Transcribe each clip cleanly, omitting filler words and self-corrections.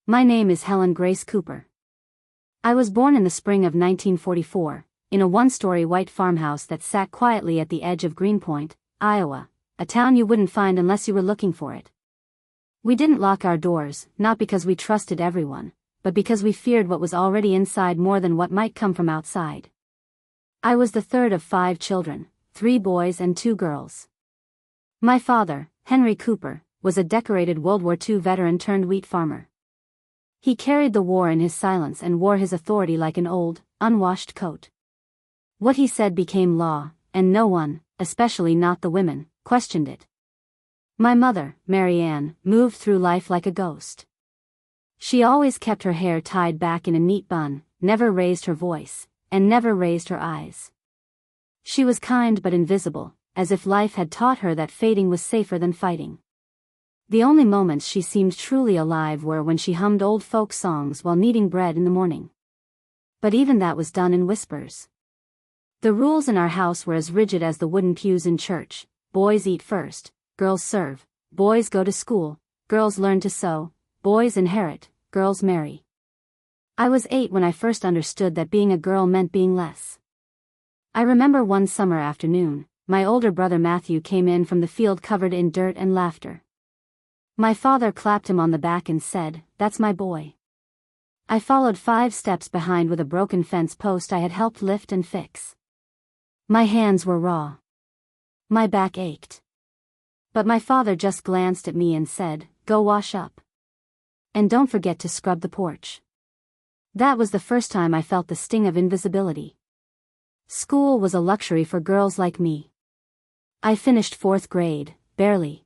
My name is Helen Grace Cooper. I was born in the spring of 1944, in a one-story white farmhouse that sat quietly at the edge of Greenpoint, Iowa, a town you wouldn't find unless you were looking for it. We didn't lock our doors, not because we trusted everyone, but because we feared what was already inside more than what might come from outside. I was the third of 5 children, 3 boys and 2 girls. My father, Henry Cooper, was a decorated World War II veteran turned wheat farmer. He carried the war in his silence and wore his authority like an old, unwashed coat. What he said became law, and no one, especially not the women, questioned it. My mother, Mary Ann, moved through life like a ghost. She always kept her hair tied back in a neat bun, never raised her voice, and never raised her eyes. She was kind but invisible, as if life had taught her that fading was safer than fighting. The only moments she seemed truly alive were when she hummed old folk songs while kneading bread in the morning. But even that was done in whispers. The rules in our house were as rigid as the wooden pews in church. Boys eat first, girls serve, boys go to school, girls learn to sew, boys inherit, girls marry. I was 8 when I first understood that being a girl meant being less. I remember one summer afternoon, my older brother Matthew came in from the field covered in dirt and laughter. My father clapped him on the back and said, "That's my boy." I followed 5 steps behind with a broken fence post I had helped lift and fix. My hands were raw. My back ached. But my father just glanced at me and said, "Go wash up. And don't forget to scrub the porch." That was the first time I felt the sting of invisibility. School was a luxury for girls like me. I finished 4th grade, barely.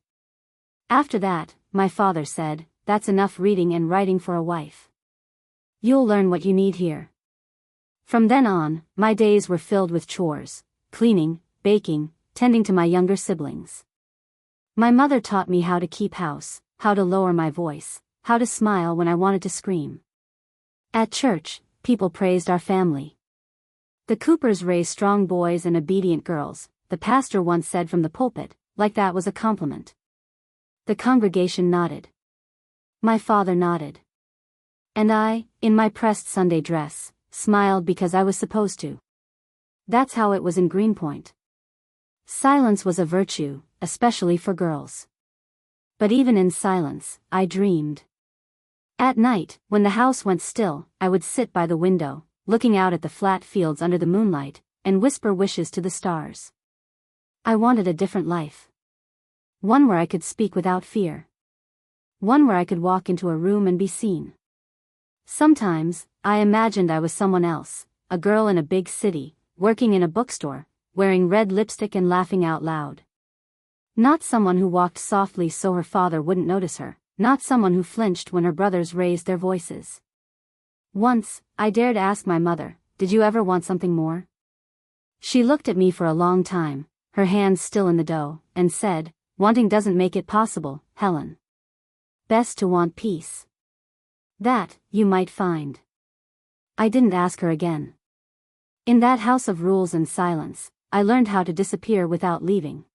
After that, my father said, "That's enough reading and writing for a wife. You'll learn what you need here." From then on, my days were filled with chores, cleaning, baking, tending to my younger siblings. My mother taught me how to keep house, how to lower my voice, how to smile when I wanted to scream. At church, people praised our family. "The Coopers raise strong boys and obedient girls," the pastor once said from the pulpit, like that was a compliment. The congregation nodded. My father nodded. And I, in my pressed Sunday dress, smiled because I was supposed to. That's how it was in Greenpoint. Silence was a virtue, especially for girls. But even in silence, I dreamed. At night, when the house went still, I would sit by the window, looking out at the flat fields under the moonlight, and whisper wishes to the stars. I wanted a different life. One where I could speak without fear. One where I could walk into a room and be seen. Sometimes, I imagined I was someone else, a girl in a big city, working in a bookstore, wearing red lipstick and laughing out loud. Not someone who walked softly so her father wouldn't notice her, not someone who flinched when her brothers raised their voices. Once, I dared ask my mother, "Did you ever want something more?" She looked at me for a long time, her hands still in the dough, and said, "Wanting doesn't make it possible, Helen. Best to want peace. That, you might find." I didn't ask her again. In that house of rules and silence, I learned how to disappear without leaving.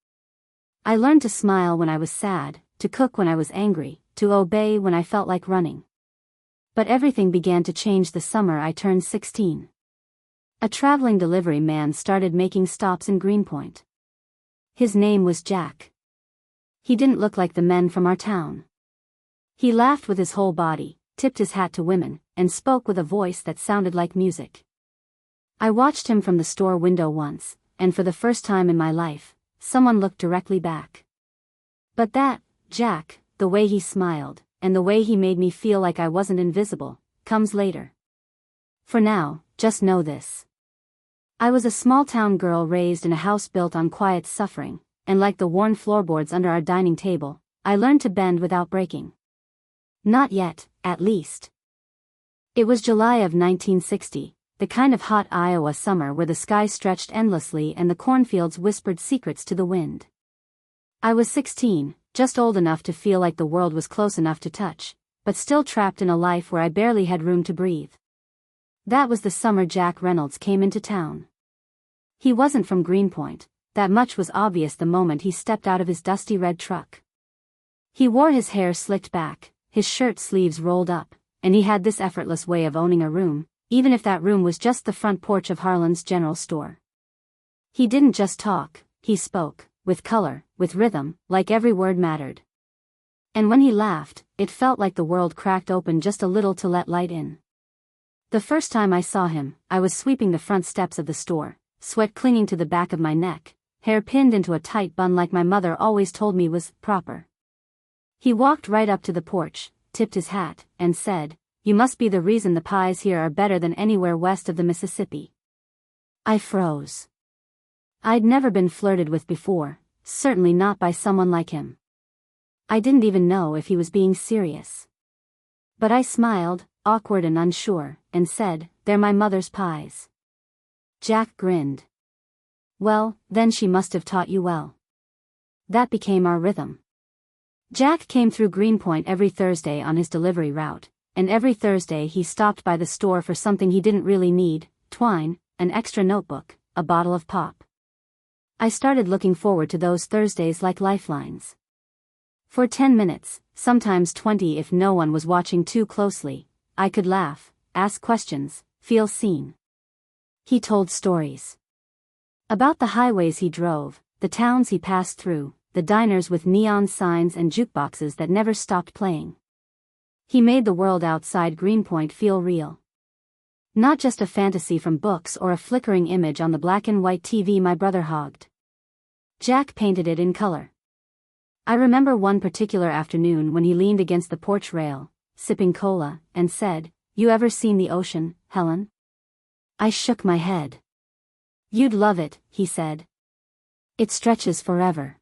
I learned to smile when I was sad, to cook when I was angry, to obey when I felt like running. But everything began to change the summer I turned 16. A traveling delivery man started making stops in Greenpoint. His name was Jack. He didn't look like the men from our town. He laughed with his whole body, tipped his hat to women, and spoke with a voice that sounded like music. I watched him from the store window once, and for the first time in my life, someone looked directly back. But that, Jack, the way he smiled, and the way he made me feel like I wasn't invisible, comes later. For now, just know this. I was a small-town girl raised in a house built on quiet suffering, and like the worn floorboards under our dining table, I learned to bend without breaking. Not yet, at least. It was July of 1960, the kind of hot Iowa summer where the sky stretched endlessly and the cornfields whispered secrets to the wind. I was 16, just old enough to feel like the world was close enough to touch, but still trapped in a life where I barely had room to breathe. That was the summer Jack Reynolds came into town. He wasn't from Greenpoint, that much was obvious the moment he stepped out of his dusty red truck. He wore his hair slicked back, his shirt sleeves rolled up, and he had this effortless way of owning a room, even if that room was just the front porch of Harlan's general store. He didn't just talk, he spoke, with color, with rhythm, like every word mattered. And when he laughed, it felt like the world cracked open just a little to let light in. The first time I saw him, I was sweeping the front steps of the store, sweat clinging to the back of my neck, hair pinned into a tight bun like my mother always told me was proper. He walked right up to the porch, tipped his hat, and said, "You must be the reason the pies here are better than anywhere west of the Mississippi." I froze. I'd never been flirted with before, certainly not by someone like him. I didn't even know if he was being serious. But I smiled, awkward and unsure, and said, "They're my mother's pies." Jack grinned. "Well, then she must have taught you well." That became our rhythm. Jack came through Greenpoint every Thursday on his delivery route, and every Thursday he stopped by the store for something he didn't really need: twine, an extra notebook, a bottle of pop. I started looking forward to those Thursdays like lifelines. For 10 minutes, sometimes 20 if no one was watching too closely, I could laugh, ask questions, feel seen. He told stories. About the highways he drove, the towns he passed through, the diners with neon signs and jukeboxes that never stopped playing. He made the world outside Greenpoint feel real. Not just a fantasy from books or a flickering image on the black and white TV my brother hogged. Jack painted it in color. I remember one particular afternoon when he leaned against the porch rail, sipping cola, and said, "You ever seen the ocean, Helen?" I shook my head. "You'd love it," he said. "It stretches forever.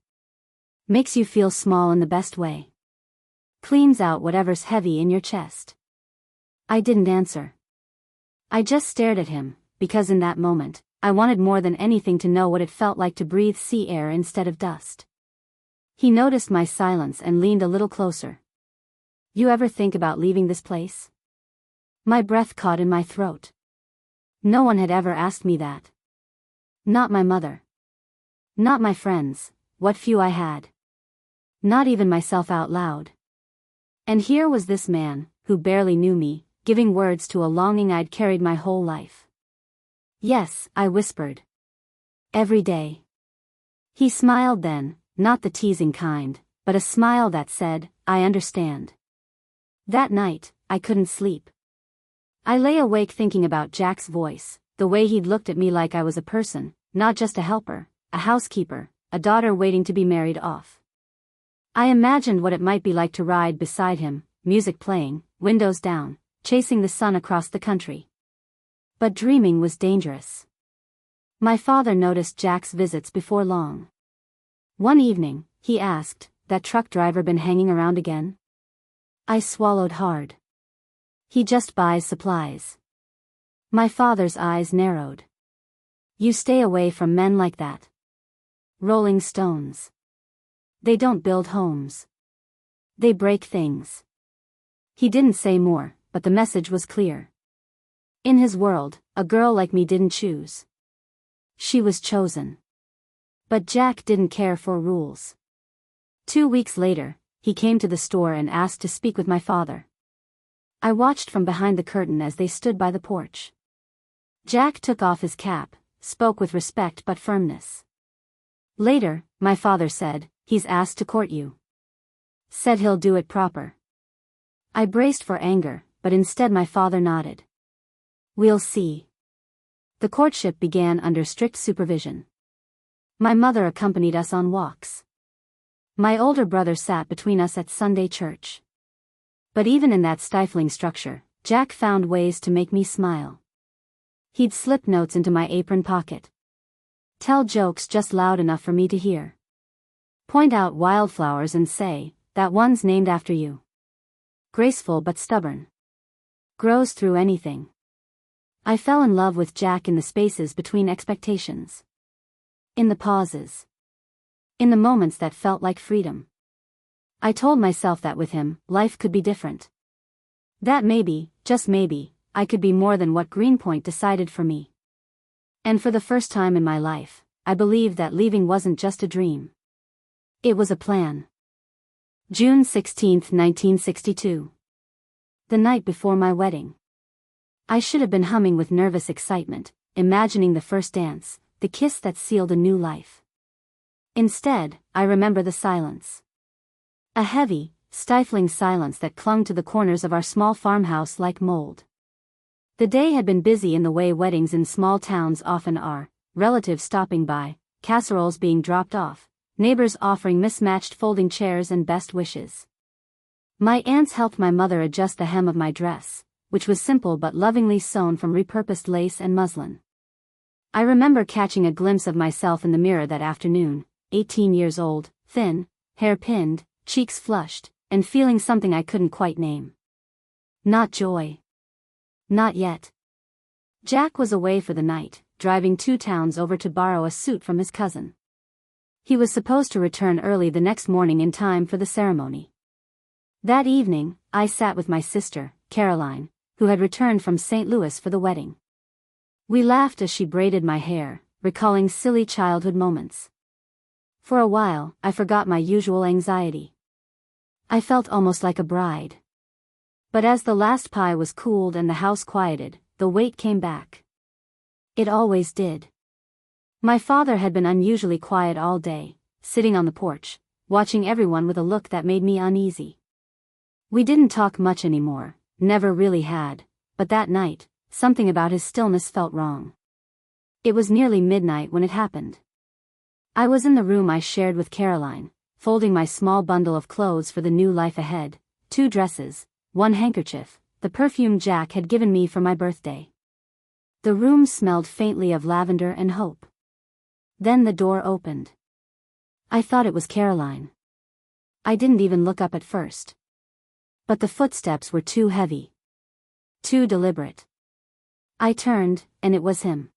Makes you feel small in the best way. Cleans out whatever's heavy in your chest." I didn't answer. I just stared at him, because in that moment, I wanted more than anything to know what it felt like to breathe sea air instead of dust. He noticed my silence and leaned a little closer. "You ever think about leaving this place?" My breath caught in my throat. No one had ever asked me that. Not my mother. Not my friends, what few I had. Not even myself out loud. And here was this man, who barely knew me, giving words to a longing I'd carried my whole life. "Yes," I whispered. "Every day." He smiled then, not the teasing kind, but a smile that said, "I understand." That night, I couldn't sleep. I lay awake thinking about Jack's voice, the way he'd looked at me like I was a person, not just a helper, a housekeeper, a daughter waiting to be married off. I imagined what it might be like to ride beside him, music playing, windows down, chasing the sun across the country. But dreaming was dangerous. My father noticed Jack's visits before long. One evening, he asked, "That truck driver been hanging around again?" I swallowed hard. "He just buys supplies." My father's eyes narrowed. "You stay away from men like that. Rolling stones. They don't build homes. They break things." He didn't say more, but the message was clear. In his world, a girl like me didn't choose. She was chosen. But Jack didn't care for rules. 2 weeks later, he came to the store and asked to speak with my father. I watched from behind the curtain as they stood by the porch. Jack took off his cap, spoke with respect but firmness. Later, my father said, "He's asked to court you. Said he'll do it proper." I braced for anger, but instead my father nodded. "We'll see." The courtship began under strict supervision. My mother accompanied us on walks. My older brother sat between us at Sunday church. But even in that stifling structure, Jack found ways to make me smile. He'd slip notes into my apron pocket. Tell jokes just loud enough for me to hear. Point out wildflowers and say, "That one's named after you." Graceful but stubborn. Grows through anything. I fell in love with Jack in the spaces between expectations. In the pauses. In the moments that felt like freedom. I told myself that with him, life could be different. That maybe, just maybe, I could be more than what Greenpoint decided for me. And for the first time in my life, I believed that leaving wasn't just a dream. It was a plan. June 16, 1962. The night before my wedding. I should have been humming with nervous excitement, imagining the first dance, the kiss that sealed a new life. Instead, I remember the silence. A heavy, stifling silence that clung to the corners of our small farmhouse like mold. The day had been busy in the way weddings in small towns often are, relatives stopping by, casseroles being dropped off, neighbors offering mismatched folding chairs and best wishes. My aunts helped my mother adjust the hem of my dress, which was simple but lovingly sewn from repurposed lace and muslin. I remember catching a glimpse of myself in the mirror that afternoon, 18 years old, thin, hair pinned, cheeks flushed, and feeling something I couldn't quite name. Not joy. Not yet. Jack was away for the night, driving 2 towns over to borrow a suit from his cousin. He was supposed to return early the next morning in time for the ceremony. That evening, I sat with my sister, Caroline, who had returned from St. Louis for the wedding. We laughed as she braided my hair, recalling silly childhood moments. For a while, I forgot my usual anxiety. I felt almost like a bride. But as the last pie was cooled and the house quieted, the weight came back. It always did. My father had been unusually quiet all day, sitting on the porch, watching everyone with a look that made me uneasy. We didn't talk much anymore, never really had, but that night, something about his stillness felt wrong. It was nearly midnight when it happened. I was in the room I shared with Caroline, folding my small bundle of clothes for the new life ahead, 2 dresses, 1 handkerchief, the perfume Jack had given me for my birthday. The room smelled faintly of lavender and hope. Then the door opened. I thought it was Caroline. I didn't even look up at first. But the footsteps were too heavy. Too deliberate. I turned, and it was him.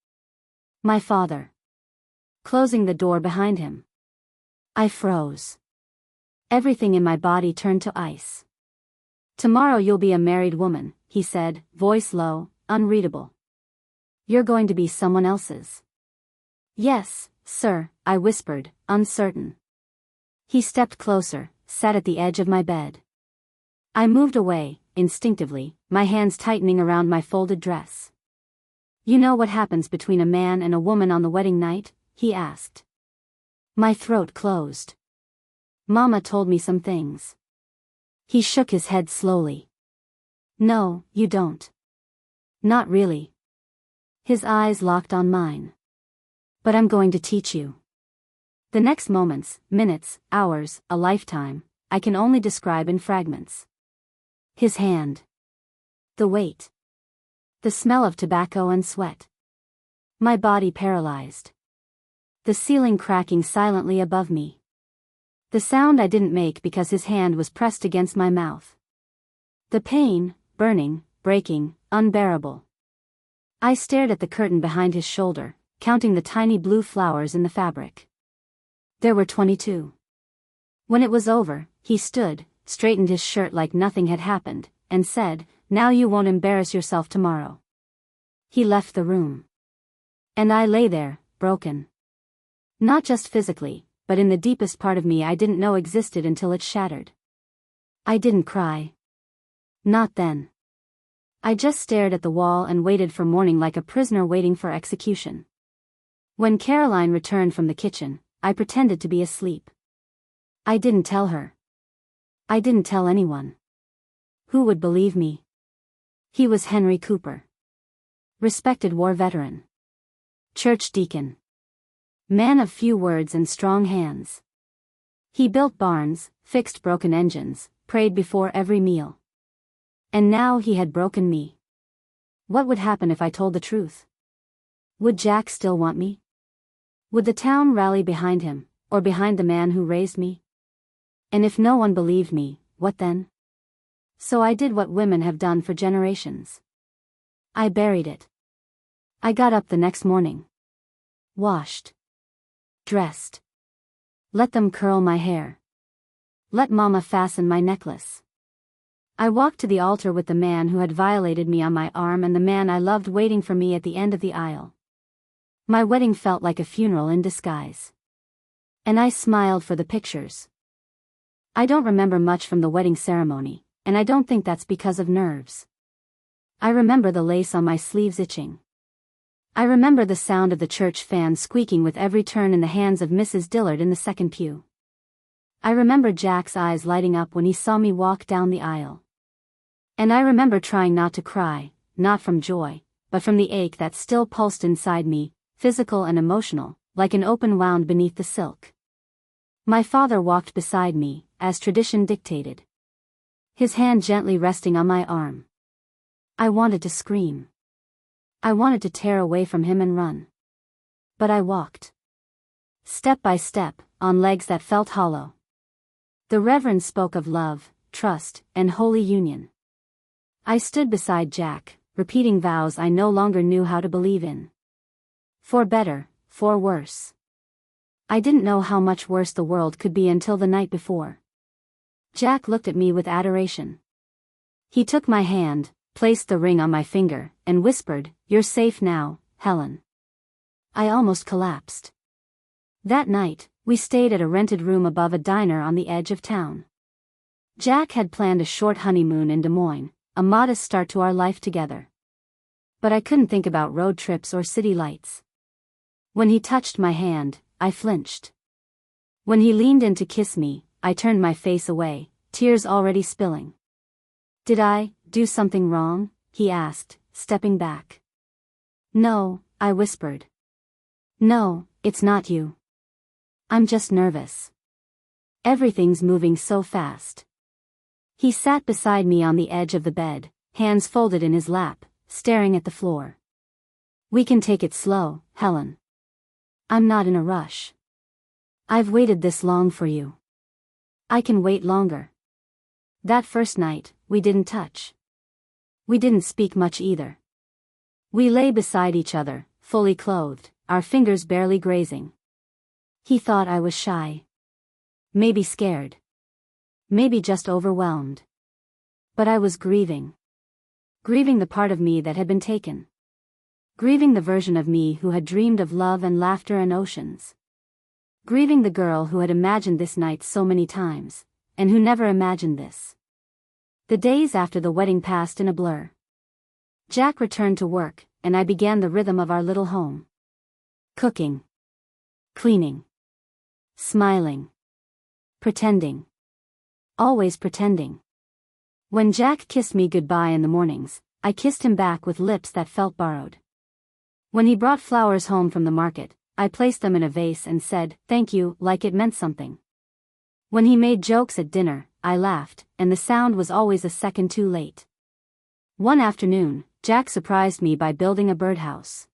My father. Closing the door behind him. I froze. Everything in my body turned to ice. "Tomorrow you'll be a married woman," he said, voice low, unreadable. "You're going to be someone else's." "Yes, sir," I whispered, uncertain. He stepped closer, sat at the edge of my bed. I moved away, instinctively, my hands tightening around my folded dress. "You know what happens between a man and a woman on the wedding night?" he asked. My throat closed. "Mama told me some things." He shook his head slowly. "No, you don't." "Not really." His eyes locked on mine. "But I'm going to teach you." The next moments, minutes, hours, a lifetime, I can only describe in fragments. His hand. The weight. The smell of tobacco and sweat. My body paralyzed. The ceiling cracking silently above me. The sound I didn't make because his hand was pressed against my mouth. The pain, burning, breaking, unbearable. I stared at the curtain behind his shoulder, counting the tiny blue flowers in the fabric. There were 22. When it was over, he stood, straightened his shirt like nothing had happened, and said, "Now you won't embarrass yourself tomorrow." He left the room. And I lay there, broken. Not just physically, but in the deepest part of me I didn't know existed until it shattered. I didn't cry. Not then. I just stared at the wall and waited for morning like a prisoner waiting for execution. When Caroline returned from the kitchen, I pretended to be asleep. I didn't tell her. I didn't tell anyone. Who would believe me? He was Henry Cooper. Respected war veteran. Church deacon. Man of few words and strong hands. He built barns, fixed broken engines, prayed before every meal. And now he had broken me. What would happen if I told the truth? Would Jack still want me? Would the town rally behind him, or behind the man who raised me? And if no one believed me, what then? So I did what women have done for generations. I buried it. I got up the next morning. Washed. Dressed. Let them curl my hair. Let Mama fasten my necklace. I walked to the altar with the man who had violated me on my arm and the man I loved waiting for me at the end of the aisle. My wedding felt like a funeral in disguise. And I smiled for the pictures. I don't remember much from the wedding ceremony, and I don't think that's because of nerves. I remember the lace on my sleeves itching. I remember the sound of the church fan squeaking with every turn in the hands of Mrs. Dillard in the second pew. I remember Jack's eyes lighting up when he saw me walk down the aisle. And I remember trying not to cry, not from joy, but from the ache that still pulsed inside me, physical and emotional, like an open wound beneath the silk. My father walked beside me, as tradition dictated, his hand gently resting on my arm. I wanted to scream. I wanted to tear away from him and run. But I walked. Step by step, on legs that felt hollow. The Reverend spoke of love, trust, and holy union. I stood beside Jack, repeating vows I no longer knew how to believe in. For better, for worse. I didn't know how much worse the world could be until the night before. Jack looked at me with adoration. He took my hand, placed the ring on my finger, and whispered, "You're safe now, Helen." I almost collapsed. That night, we stayed at a rented room above a diner on the edge of town. Jack had planned a short honeymoon in Des Moines, a modest start to our life together. But I couldn't think about road trips or city lights. When he touched my hand, I flinched. When he leaned in to kiss me, I turned my face away, tears already spilling. "Did I do something wrong?" he asked, stepping back. "No," I whispered. "No, it's not you. I'm just nervous. Everything's moving so fast." He sat beside me on the edge of the bed, hands folded in his lap, staring at the floor. "We can take it slow, Helen. I'm not in a rush. I've waited this long for you. I can wait longer." That first night, we didn't touch. We didn't speak much either. We lay beside each other, fully clothed, our fingers barely grazing. He thought I was shy. Maybe scared. Maybe just overwhelmed. But I was grieving. Grieving the part of me that had been taken. Grieving the version of me who had dreamed of love and laughter and oceans. Grieving the girl who had imagined this night so many times, and who never imagined this. The days after the wedding passed in a blur. Jack returned to work, and I began the rhythm of our little home. Cooking. Cleaning. Smiling. Pretending. Always pretending. When Jack kissed me goodbye in the mornings, I kissed him back with lips that felt borrowed. When he brought flowers home from the market, I placed them in a vase and said, "Thank you," like it meant something. When he made jokes at dinner, I laughed, and the sound was always a second too late. One afternoon, Jack surprised me by building a birdhouse.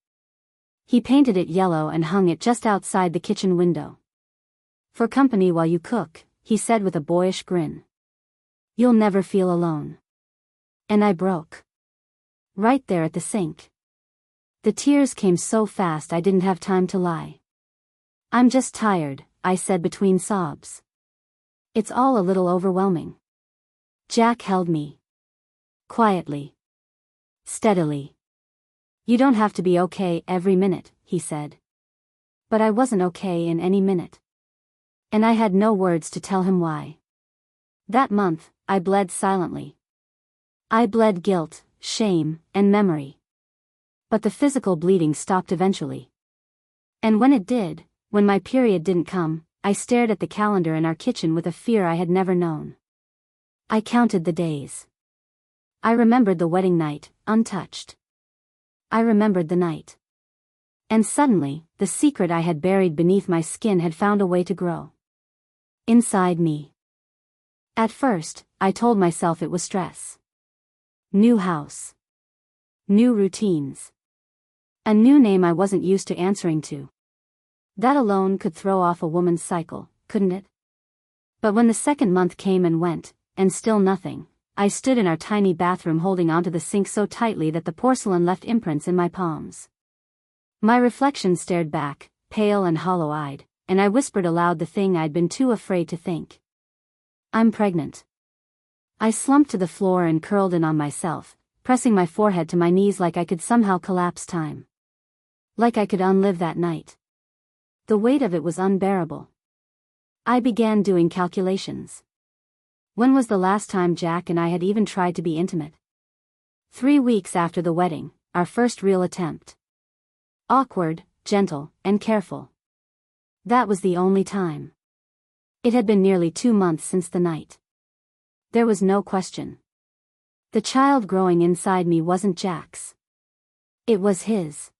He painted it yellow and hung it just outside the kitchen window. "For company while you cook," he said with a boyish grin. "You'll never feel alone." And I broke. Right there at the sink. The tears came so fast I didn't have time to lie. "I'm just tired," I said between sobs. "It's all a little overwhelming." Jack held me. Quietly. Steadily. "You don't have to be okay every minute," he said. But I wasn't okay in any minute. And I had no words to tell him why. That month, I bled silently. I bled guilt, shame, and memory. But the physical bleeding stopped eventually. And when it did, when my period didn't come, I stared at the calendar in our kitchen with a fear I had never known. I counted the days. I remembered the wedding night, untouched. I remembered the night. And suddenly, the secret I had buried beneath my skin had found a way to grow. Inside me. At first, I told myself it was stress. New house. New routines. A new name I wasn't used to answering to. That alone could throw off a woman's cycle, couldn't it? But when the second month came and went, and still nothing, I stood in our tiny bathroom holding onto the sink so tightly that the porcelain left imprints in my palms. My reflection stared back, pale and hollow-eyed, and I whispered aloud the thing I'd been too afraid to think. "I'm pregnant." I slumped to the floor and curled in on myself, pressing my forehead to my knees like I could somehow collapse time. Like I could unlive that night. The weight of it was unbearable. I began doing calculations. When was the last time Jack and I had even tried to be intimate? 3 weeks after the wedding, our first real attempt. Awkward, gentle, and careful. That was the only time. It had been nearly 2 months since the night. There was no question. The child growing inside me wasn't Jack's. It was his.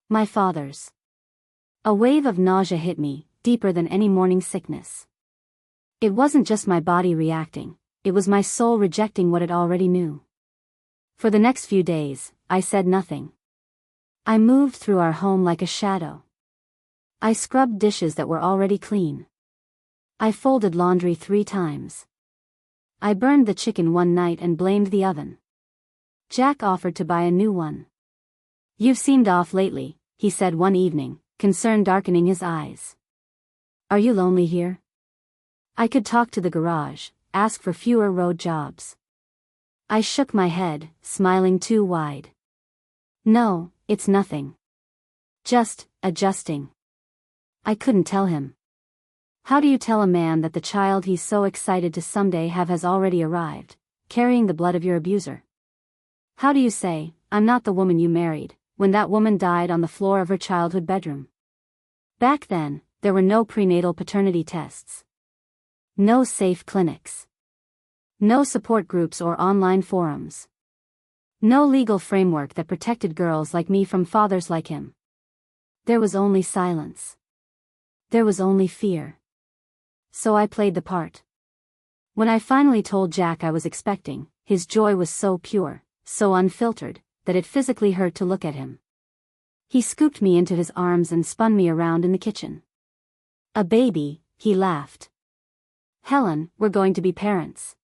My father's. A wave of nausea hit me, deeper than any morning sickness. It wasn't just my body reacting, it was my soul rejecting what it already knew. For the next few days, I said nothing. I moved through our home like a shadow. I scrubbed dishes that were already clean. I folded laundry 3 times. I burned the chicken one night and blamed the oven. Jack offered to buy a new one. "You've seemed off lately," he said one evening, concern darkening his eyes. "Are you lonely here?" I could talk to the garage, ask for fewer road jobs. I shook my head, smiling too wide. "No, it's nothing. Just adjusting." I couldn't tell him. How do you tell a man that the child he's so excited to someday have has already arrived, carrying the blood of your abuser? How do you say, "I'm not the woman you married," when that woman died on the floor of her childhood bedroom? Back then, there were no prenatal paternity tests. No safe clinics. No support groups or online forums. No legal framework that protected girls like me from fathers like him. There was only silence. There was only fear. So I played the part. When I finally told Jack I was expecting, his joy was so pure, so unfiltered, that it physically hurt to look at him. He scooped me into his arms and spun me around in the kitchen. "A baby," he laughed. "Helen, we're going to be parents."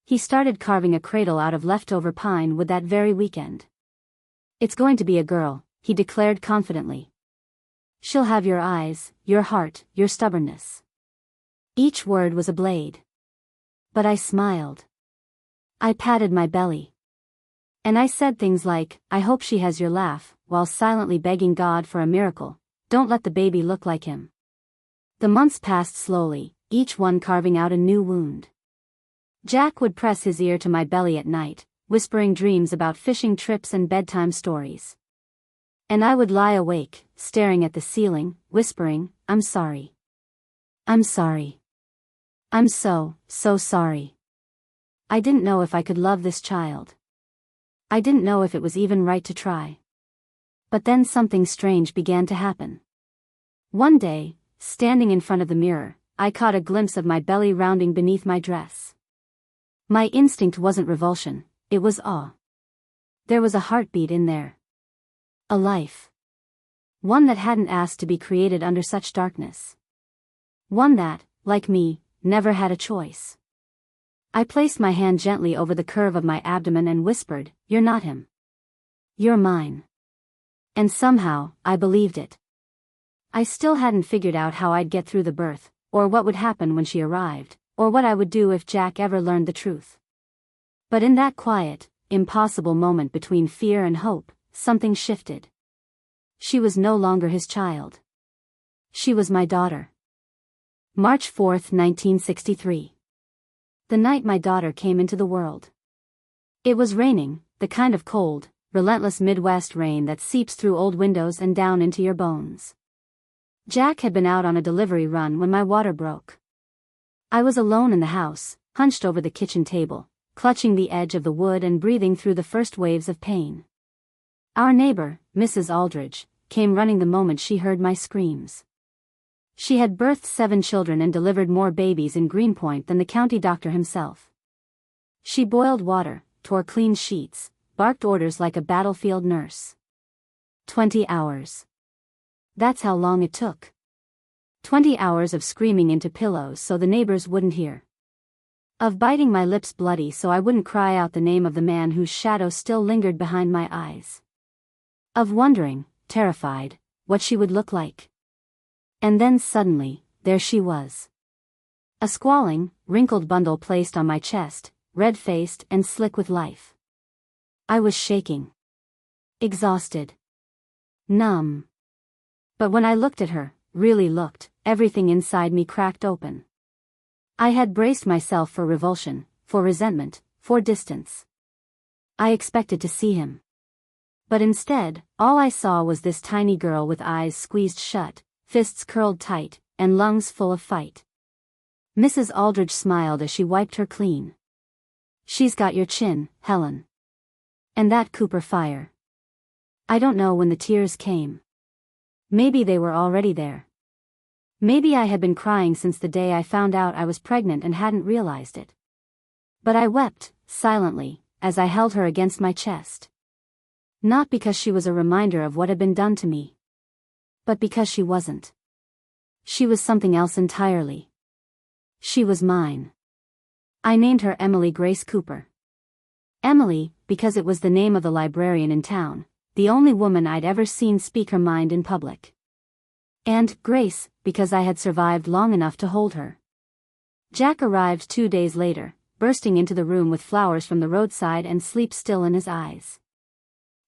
He started carving a cradle out of leftover pine wood that very weekend. "It's going to be a girl," he declared confidently. "She'll have your eyes, your heart, your stubbornness." Each word was a blade. But I smiled. I patted my belly. And I said things like, "I hope she has your laugh," while silently begging God for a miracle. "Don't let the baby look like him." The months passed slowly, each one carving out a new wound. Jack would press his ear to my belly at night, whispering dreams about fishing trips and bedtime stories. And I would lie awake, staring at the ceiling, whispering, "I'm sorry. I'm sorry. I'm so sorry." I didn't know if I could love this child. I didn't know if it was even right to try. But then something strange began to happen. One day, standing in front of the mirror, I caught a glimpse of my belly rounding beneath my dress. My instinct wasn't revulsion, it was awe. There was a heartbeat in there. A life. One that hadn't asked to be created under such darkness. One that, like me, never had a choice. I placed my hand gently over the curve of my abdomen and whispered, "You're not him. You're mine." And somehow, I believed it. I still hadn't figured out how I'd get through the birth, or what would happen when she arrived, or what I would do if Jack ever learned the truth. But in that quiet, impossible moment between fear and hope, something shifted. She was no longer his child. She was my daughter. March 4, 1963. The night my daughter came into the world. It was raining, the kind of cold, relentless Midwest rain that seeps through old windows and down into your bones. Jack had been out on a delivery run when my water broke. I was alone in the house, hunched over the kitchen table, clutching the edge of the wood and breathing through the first waves of pain. Our neighbor, Mrs. Aldridge, came running the moment she heard my screams. She had birthed 7 children and delivered more babies in Greenpoint than the county doctor himself. She boiled water, tore clean sheets, barked orders like a battlefield nurse. 20 hours. That's how long it took. 20 hours of screaming into pillows so the neighbors wouldn't hear. Of biting my lips bloody so I wouldn't cry out the name of the man whose shadow still lingered behind my eyes. Of wondering, terrified, what she would look like. And then suddenly, there she was. A squalling, wrinkled bundle placed on my chest, red-faced and slick with life. I was shaking. Exhausted. Numb. But when I looked at her, really looked, everything inside me cracked open. I had braced myself for revulsion, for resentment, for distance. I expected to see him. But instead, all I saw was this tiny girl with eyes squeezed shut, fists curled tight, and lungs full of fight. Mrs. Aldridge smiled as she wiped her clean. "She's got your chin, Helen. And that Cooper fire." I don't know when the tears came. Maybe they were already there. Maybe I had been crying since the day I found out I was pregnant and hadn't realized it. But I wept, silently, as I held her against my chest. Not because she was a reminder of what had been done to me. But because she wasn't. She was something else entirely. She was mine. I named her Emily Grace Cooper. Emily, because it was the name of the librarian in town, the only woman I'd ever seen speak her mind in public. And Grace, because I had survived long enough to hold her. Jack arrived 2 days later, bursting into the room with flowers from the roadside and sleep still in his eyes.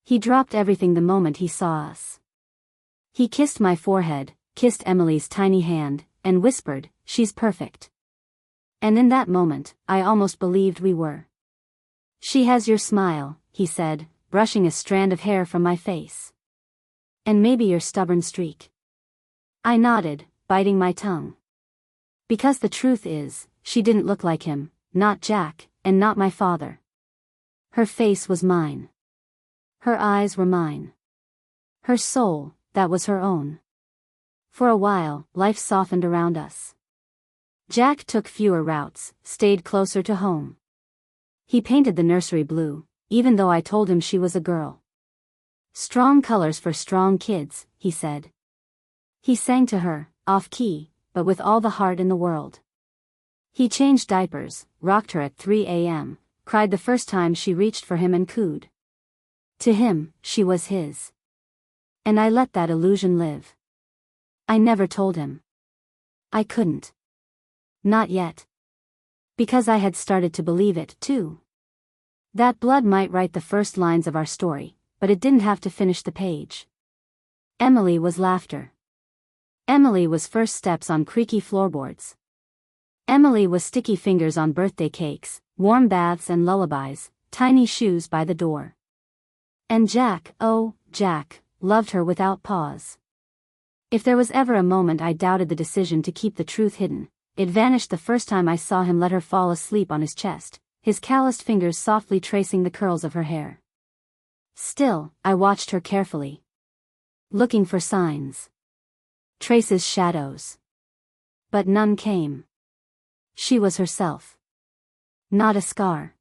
He dropped everything the moment he saw us. He kissed my forehead, kissed Emily's tiny hand, and whispered, "She's perfect." And in that moment, I almost believed we were. "She has your smile," he said, brushing a strand of hair from my face. "And maybe your stubborn streak." I nodded, biting my tongue. Because the truth is, she didn't look like him, not Jack, and not my father. Her face was mine. Her eyes were mine. Her soul, that was her own. For a while, life softened around us. Jack took fewer routes, stayed closer to home. He painted the nursery blue, even though I told him she was a girl. "Strong colors for strong kids," he said. He sang to her, off-key, but with all the heart in the world. He changed diapers, rocked her at 3 a.m., cried the first time she reached for him and cooed. To him, she was his. And I let that illusion live. I never told him. I couldn't. Not yet. Because I had started to believe it, too. That blood might write the first lines of our story, but it didn't have to finish the page. Emily was laughter. Emily was first steps on creaky floorboards. Emily was sticky fingers on birthday cakes, warm baths and lullabies, tiny shoes by the door. And Jack, oh, Jack, loved her without pause. If there was ever a moment I doubted the decision to keep the truth hidden, it vanished the first time I saw him let her fall asleep on his chest, his calloused fingers softly tracing the curls of her hair. Still, I watched her carefully. Looking for signs. Traces, shadows. But none came. She was herself. Not a scar.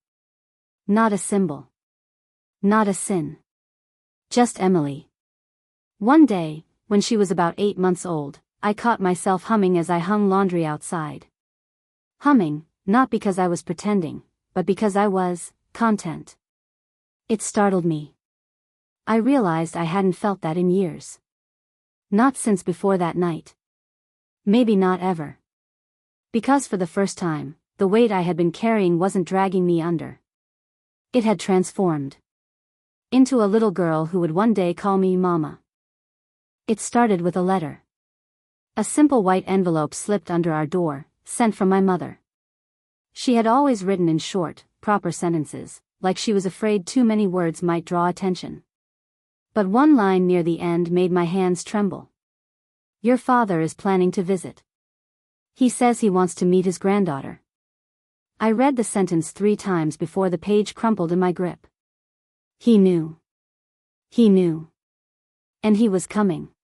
Not a symbol. Not a sin. Just Emily. One day, when she was about 8 months old, I caught myself humming as I hung laundry outside. Humming, not because I was pretending, but because I was content. It startled me. I realized I hadn't felt that in years. Not since before that night. Maybe not ever. Because for the first time, the weight I had been carrying wasn't dragging me under. It had transformed. Into a little girl who would one day call me Mama. It started with a letter. A simple white envelope slipped under our door, sent from my mother. She had always written in short, proper sentences, like she was afraid too many words might draw attention. But one line near the end made my hands tremble. "Your father is planning to visit. He says he wants to meet his granddaughter." I read the sentence 3 times before the page crumpled in my grip. He knew. He knew. And he was coming.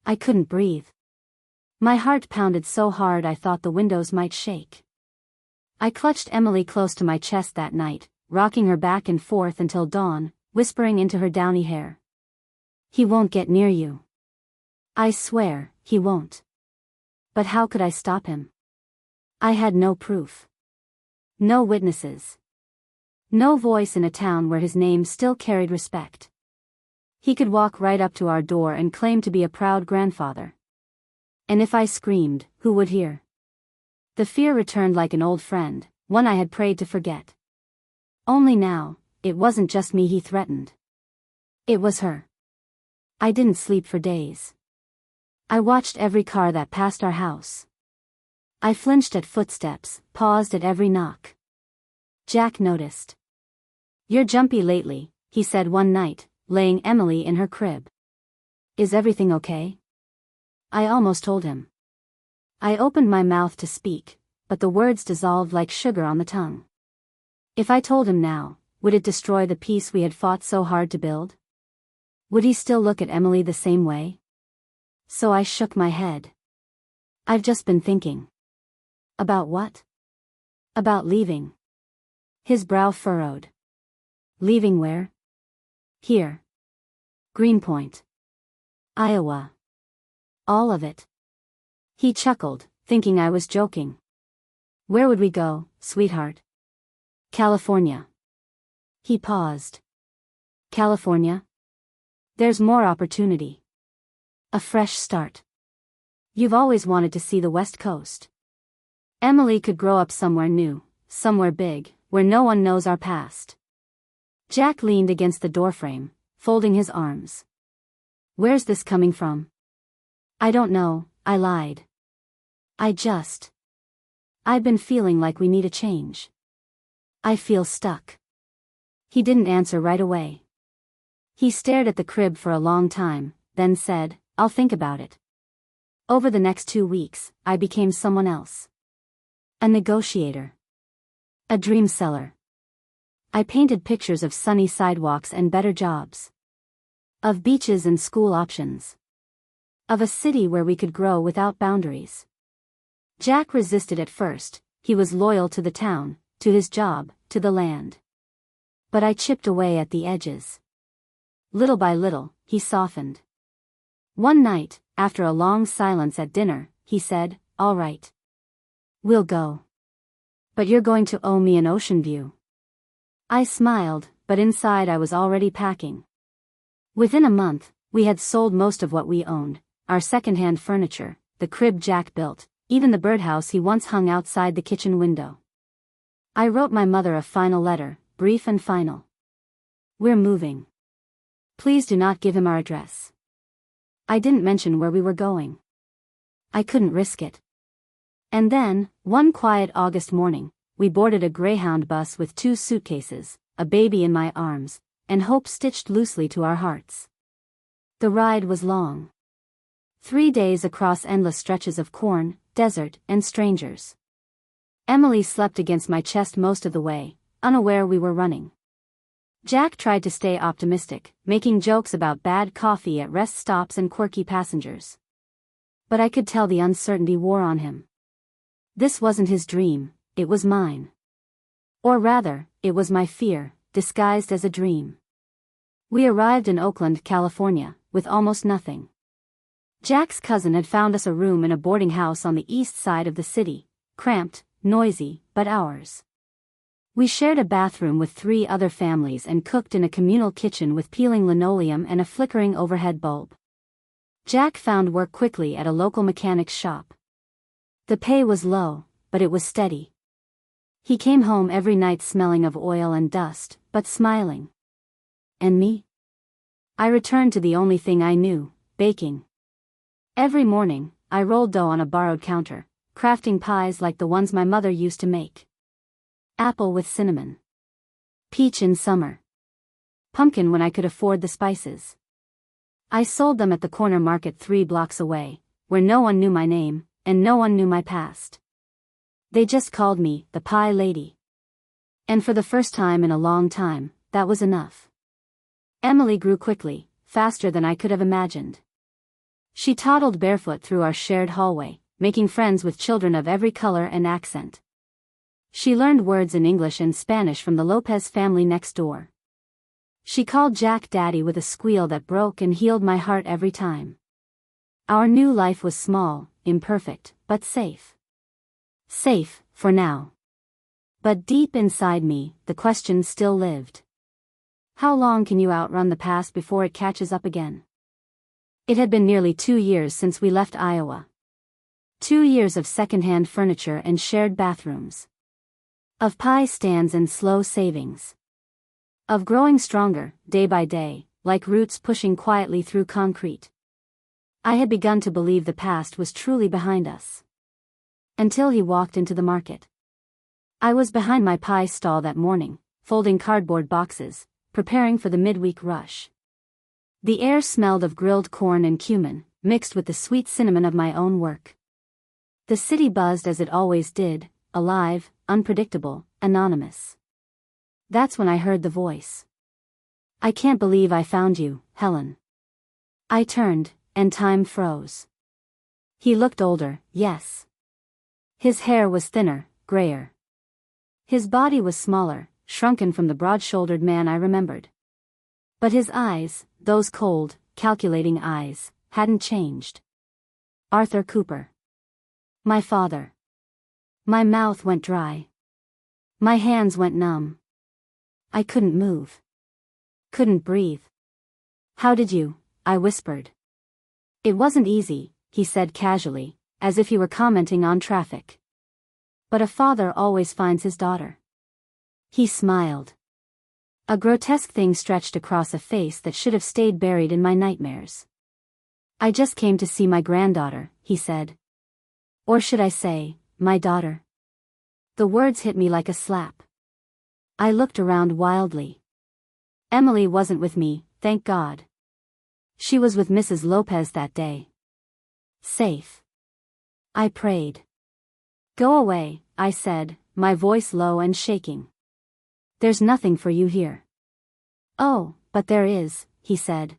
I couldn't breathe. My heart pounded so hard I thought the windows might shake. I clutched Emily close to my chest that night, rocking her back and forth until dawn, whispering into her downy hair. "He won't get near you. I swear, he won't." But how could I stop him? I had no proof. No witnesses. No voice in a town where his name still carried respect. He could walk right up to our door and claim to be a proud grandfather. And if I screamed, who would hear? The fear returned like an old friend, one I had prayed to forget. Only now, it wasn't just me he threatened. It was her. I didn't sleep for days. I watched every car that passed our house. I flinched at footsteps, paused at every knock. Jack noticed. "You're jumpy lately," he said one night, laying Emily in her crib. "Is everything okay?" I almost told him. I opened my mouth to speak, but the words dissolved like sugar on the tongue. If I told him now, would it destroy the peace we had fought so hard to build? Would he still look at Emily the same way? So I shook my head. "I've just been thinking." "About what?" "About leaving." His brow furrowed. "Leaving where?" "Here. Greenpoint. Iowa. All of it." He chuckled, thinking I was joking. "Where would we go, sweetheart?" "California." He paused. "California? There's more opportunity. A fresh start. You've always wanted to see the West Coast. Emily could grow up somewhere new, somewhere big, where no one knows our past." Jack leaned against the doorframe, folding his arms. "Where's this coming from?" "I don't know," I lied. I've been feeling like we need a change. I feel stuck." He didn't answer right away. He stared at the crib for a long time, then said, "I'll think about it." Over the next 2 weeks, I became someone else. A negotiator. A dream seller. I painted pictures of sunny sidewalks and better jobs. Of beaches and school options. Of a city where we could grow without boundaries. Jack resisted at first. He was loyal to the town, to his job, to the land. But I chipped away at the edges. Little by little, he softened. One night, after a long silence at dinner, he said, "All right. We'll go. But you're going to owe me an ocean view." I smiled, but inside I was already packing. Within a month, we had sold most of what we owned, our second-hand furniture, the crib Jack built, even the birdhouse he once hung outside the kitchen window. I wrote my mother a final letter, brief and final. "We're moving. Please do not give him our address." I didn't mention where we were going. I couldn't risk it. And then, one quiet August morning, we boarded a Greyhound bus with 2 suitcases, a baby in my arms, and hope stitched loosely to our hearts. The ride was long. 3 days across endless stretches of corn, desert, and strangers. Emily slept against my chest most of the way, unaware we were running. Jack tried to stay optimistic, making jokes about bad coffee at rest stops and quirky passengers. But I could tell the uncertainty wore on him. This wasn't his dream, it was mine. Or rather, it was my fear, disguised as a dream. We arrived in Oakland, California, with almost nothing. Jack's cousin had found us a room in a boarding house on the east side of the city, cramped, noisy, but ours. We shared a bathroom with 3 other families and cooked in a communal kitchen with peeling linoleum and a flickering overhead bulb. Jack found work quickly at a local mechanic's shop. The pay was low, but it was steady. He came home every night smelling of oil and dust, but smiling. And me? I returned to the only thing I knew, baking. Every morning, I rolled dough on a borrowed counter, crafting pies like the ones my mother used to make. Apple with cinnamon. Peach in summer. Pumpkin when I could afford the spices. I sold them at the corner market 3 blocks away, where no one knew my name, and no one knew my past. They just called me the Pie Lady. And for the first time in a long time, that was enough. Emily grew quickly, faster than I could have imagined. She toddled barefoot through our shared hallway, making friends with children of every color and accent. She learned words in English and Spanish from the Lopez family next door. She called Jack Daddy with a squeal that broke and healed my heart every time. Our new life was small, imperfect, but safe. Safe, for now. But deep inside me, the question still lived. How long can you outrun the past before it catches up again? It had been nearly 2 years since we left Iowa. 2 years of second-hand furniture and shared bathrooms. Of pie stands and slow savings. Of growing stronger, day by day, like roots pushing quietly through concrete. I had begun to believe the past was truly behind us. Until he walked into the market. I was behind my pie stall that morning, folding cardboard boxes, preparing for the midweek rush. The air smelled of grilled corn and cumin, mixed with the sweet cinnamon of my own work. The city buzzed as it always did, alive, unpredictable, anonymous. That's when I heard the voice. "I can't believe I found you, Helen." I turned, and time froze. He looked older, yes. His hair was thinner, grayer. His body was smaller, shrunken from the broad-shouldered man I remembered. But his eyes, those cold, calculating eyes, hadn't changed. Arthur Cooper. My father. My mouth went dry. My hands went numb. I couldn't move. Couldn't breathe. "How did you?" I whispered. "It wasn't easy," he said casually, as if he were commenting on traffic. "But a father always finds his daughter." He smiled. A grotesque thing stretched across a face that should have stayed buried in my nightmares. "I just came to see my granddaughter," he said. "Or should I say, my daughter?" The words hit me like a slap. I looked around wildly. Emily wasn't with me, thank God. She was with Mrs. Lopez that day. Safe. I prayed. "Go away," I said, my voice low and shaking. "There's nothing for you here." "Oh, but there is," he said.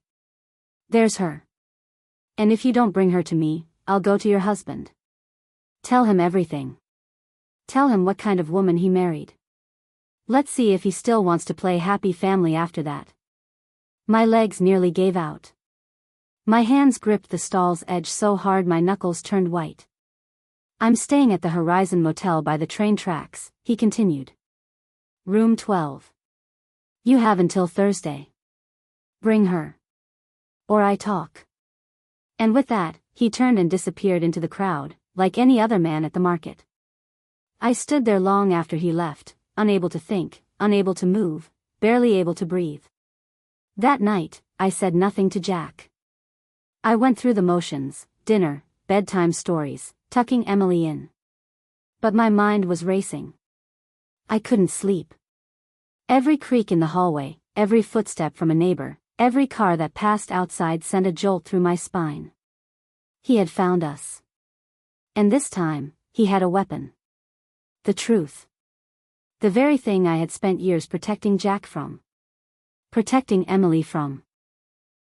"There's her. And if you don't bring her to me, I'll go to your husband. Tell him everything. Tell him what kind of woman he married. Let's see if he still wants to play happy family after that." My legs nearly gave out. My hands gripped the stall's edge so hard my knuckles turned white. "I'm staying at the Horizon Motel by the train tracks," he continued. "Room 12. You have until Thursday. Bring her. Or I talk." And with that, he turned and disappeared into the crowd, like any other man at the market. I stood there long after he left, unable to think, unable to move, barely able to breathe. That night, I said nothing to Jack. I went through the motions, dinner, bedtime stories, tucking Emily in. But my mind was racing. I couldn't sleep. Every creak in the hallway, every footstep from a neighbor, every car that passed outside sent a jolt through my spine. He had found us. And this time, he had a weapon. The truth. The very thing I had spent years protecting Jack from. Protecting Emily from.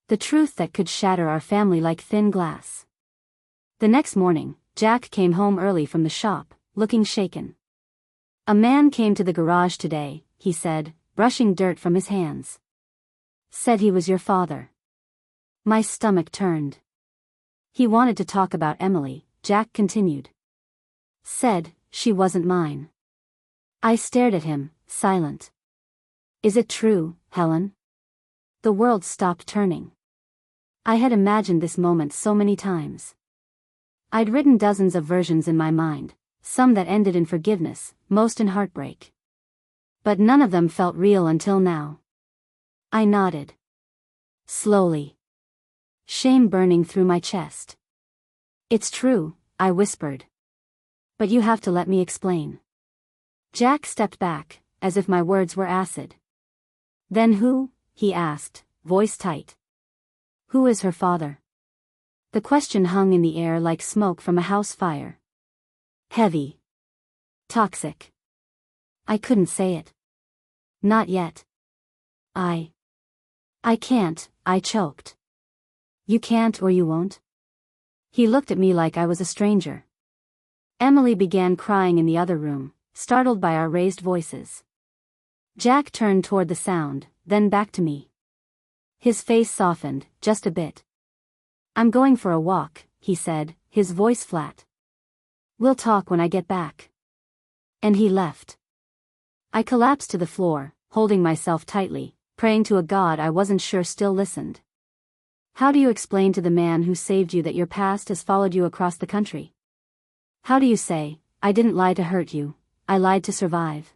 The truth that could shatter our family like thin glass. The next morning, Jack came home early from the shop, looking shaken. "A man came to the garage today," he said, brushing dirt from his hands. "Said he was your father." My stomach turned. "He wanted to talk about Emily," Jack continued. "Said she wasn't mine." I stared at him, silent. "Is it true, Helen?" The world stopped turning. I had imagined this moment so many times. I'd written dozens of versions in my mind, some that ended in forgiveness, most in heartbreak. But none of them felt real until now. I nodded. Slowly. Shame burning through my chest. "It's true," I whispered. "But you have to let me explain." Jack stepped back, as if my words were acid. "Then who?" he asked, voice tight. "Who is her father?" The question hung in the air like smoke from a house fire. Heavy. Toxic. I couldn't say it. "Not yet." I can't," I choked. "You can't or you won't?" He looked at me like I was a stranger. Emily began crying in the other room, startled by our raised voices. Jack turned toward the sound, then back to me. His face softened, just a bit. "I'm going for a walk," he said, his voice flat. "We'll talk when I get back." And he left. I collapsed to the floor, holding myself tightly, praying to a God I wasn't sure still listened. How do you explain to the man who saved you that your past has followed you across the country? How do you say, "I didn't lie to hurt you, I lied to survive"?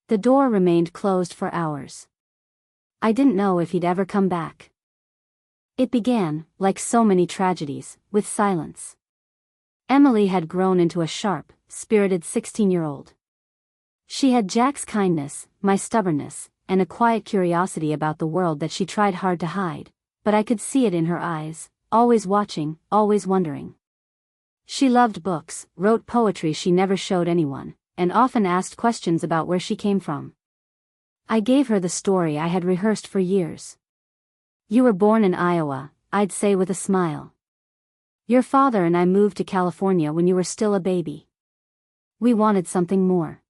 The door remained closed for hours. I didn't know if he'd ever come back. It began, like so many tragedies, with silence. Emily had grown into a sharp, spirited 16-year-old. She had Jack's kindness, my stubbornness, and a quiet curiosity about the world that she tried hard to hide, but I could see it in her eyes, always watching, always wondering. She loved books, wrote poetry she never showed anyone, and often asked questions about where she came from. I gave her the story I had rehearsed for years. You were born in Iowa, I'd say with a smile. Your father and I moved to California when you were still a baby. We wanted something more.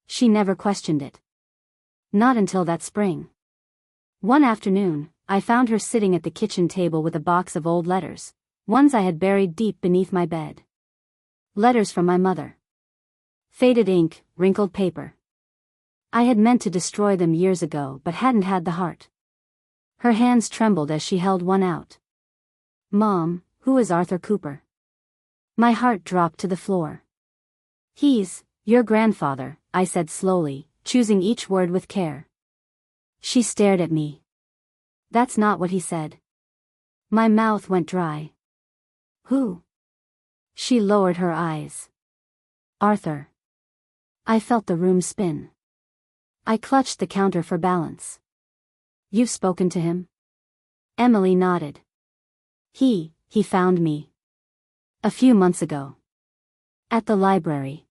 She never questioned it. Not until that spring. One afternoon, I found her sitting at the kitchen table with a box of old letters, ones I had buried deep beneath my bed. Letters from my mother. Faded ink, wrinkled paper. I had meant to destroy them years ago but hadn't had the heart. Her hands trembled as she held one out. Mom, who is Arthur Cooper? My heart dropped to the floor. He's your grandfather, I said slowly, choosing each word with care. She stared at me. That's not what he said. My mouth went dry. Who? She lowered her eyes. Arthur. I felt the room spin. I clutched the counter for balance. You've spoken to him? Emily nodded. He found me. A few months ago. At the library.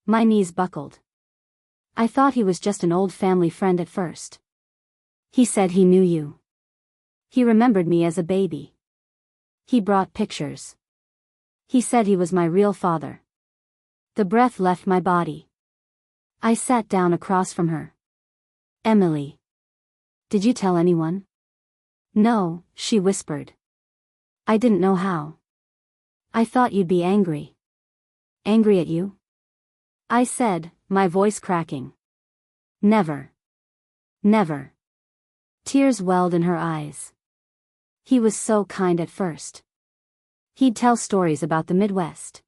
My knees buckled. I thought he was just an old family friend at first. He said he knew you. He remembered me as a baby. He brought pictures. He said he was my real father. The breath left my body. I sat down across from her. Emily. Did you tell anyone? No, she whispered. I didn't know how. I thought you'd be angry. Angry at you? I said, my voice cracking. Never. Never. Tears welled in her eyes. He was so kind at first. He'd tell stories about the Midwest.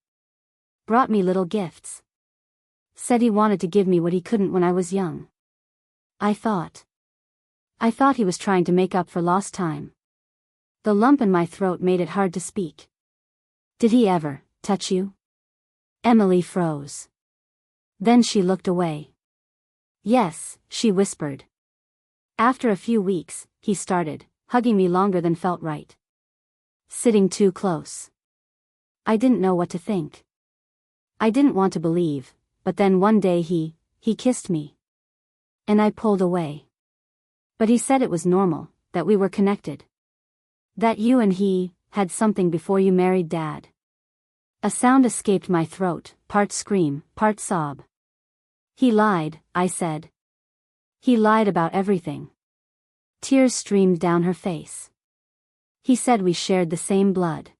Brought me little gifts. Said he wanted to give me what he couldn't when I was young. I thought he was trying to make up for lost time. The lump in my throat made it hard to speak. Did he ever touch you? Emily froze. Then she looked away. Yes, she whispered. After a few weeks, he started, hugging me longer than felt right. Sitting too close. I didn't know what to think. I didn't want to believe, but then one day he kissed me. And I pulled away. But he said it was normal, that we were connected. That you and he had something before you married Dad. A sound escaped my throat, part scream, part sob. He lied, I said. He lied about everything. Tears streamed down her face. He said we shared the same blood.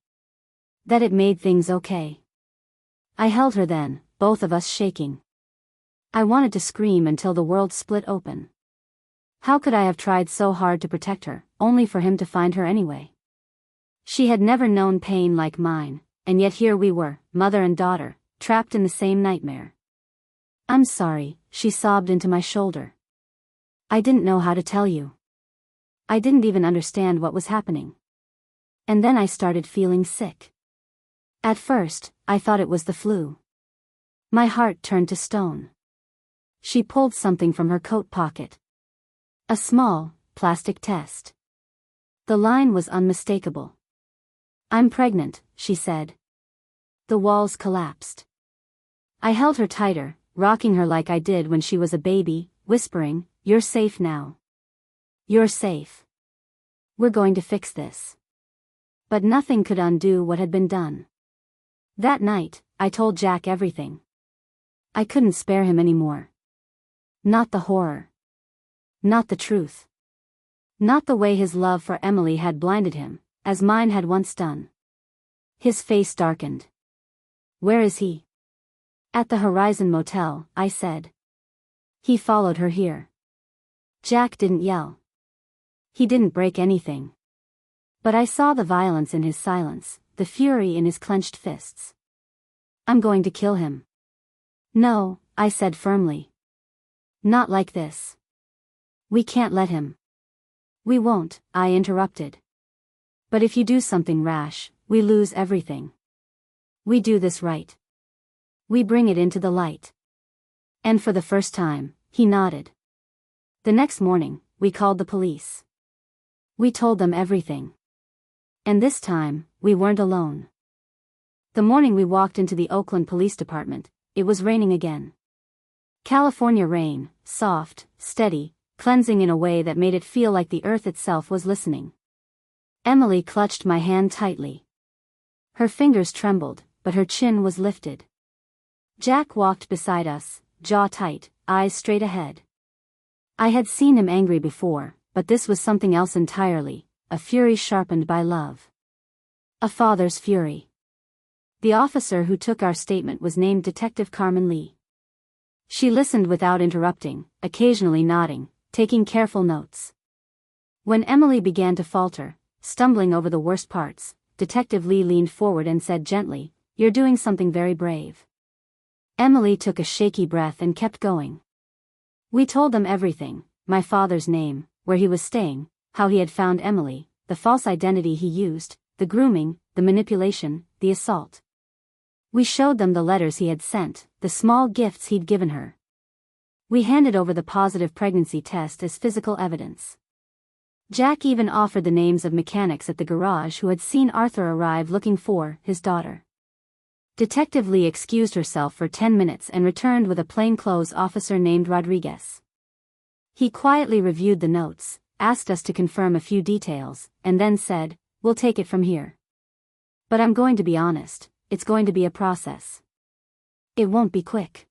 That it made things okay. I held her then, both of us shaking. I wanted to scream until the world split open. How could I have tried so hard to protect her, only for him to find her anyway? She had never known pain like mine, and yet here we were, mother and daughter, trapped in the same nightmare. I'm sorry, she sobbed into my shoulder. I didn't know how to tell you. I didn't even understand what was happening. And then I started feeling sick. At first, I thought it was the flu. My heart turned to stone. She pulled something from her coat pocket. A small, plastic test. The line was unmistakable. I'm pregnant, she said. The walls collapsed. I held her tighter, rocking her like I did when she was a baby, whispering, "You're safe now. You're safe. We're going to fix this." But nothing could undo what had been done. That night, I told Jack everything. I couldn't spare him anymore. Not the horror. Not the truth. Not the way his love for Emily had blinded him, as mine had once done. His face darkened. Where is he? At the Horizon Motel, I said. He followed her here. Jack didn't yell. He didn't break anything. But I saw the violence in his silence, the fury in his clenched fists. I'm going to kill him. No, I said firmly. Not like this. We can't let him. We won't, I interrupted. But if you do something rash, we lose everything. We do this right. We bring it into the light. And for the first time, he nodded. The next morning, we called the police. We told them everything. And this time, we weren't alone. The morning we walked into the Oakland Police Department, it was raining again. California rain, soft, steady, cleansing in a way that made it feel like the earth itself was listening. Emily clutched my hand tightly. Her fingers trembled, but her chin was lifted. Jack walked beside us, jaw tight, eyes straight ahead. I had seen him angry before, but this was something else entirely, a fury sharpened by love. A father's fury. The officer who took our statement was named Detective Carmen Lee. She listened without interrupting, occasionally nodding, taking careful notes. When Emily began to falter, stumbling over the worst parts, Detective Lee leaned forward and said gently, "You're doing something very brave." Emily took a shaky breath and kept going. We told them everything, my father's name, where he was staying, how he had found Emily, the false identity he used, the grooming, the manipulation, the assault. We showed them the letters he had sent, the small gifts he'd given her. We handed over the positive pregnancy test as physical evidence. Jack even offered the names of mechanics at the garage who had seen Arthur arrive looking for his daughter. Detective Lee excused herself for 10 minutes and returned with a plainclothes officer named Rodriguez. He quietly reviewed the notes, asked us to confirm a few details, and then said, "We'll take it from here. But I'm going to be honest, it's going to be a process. It won't be quick.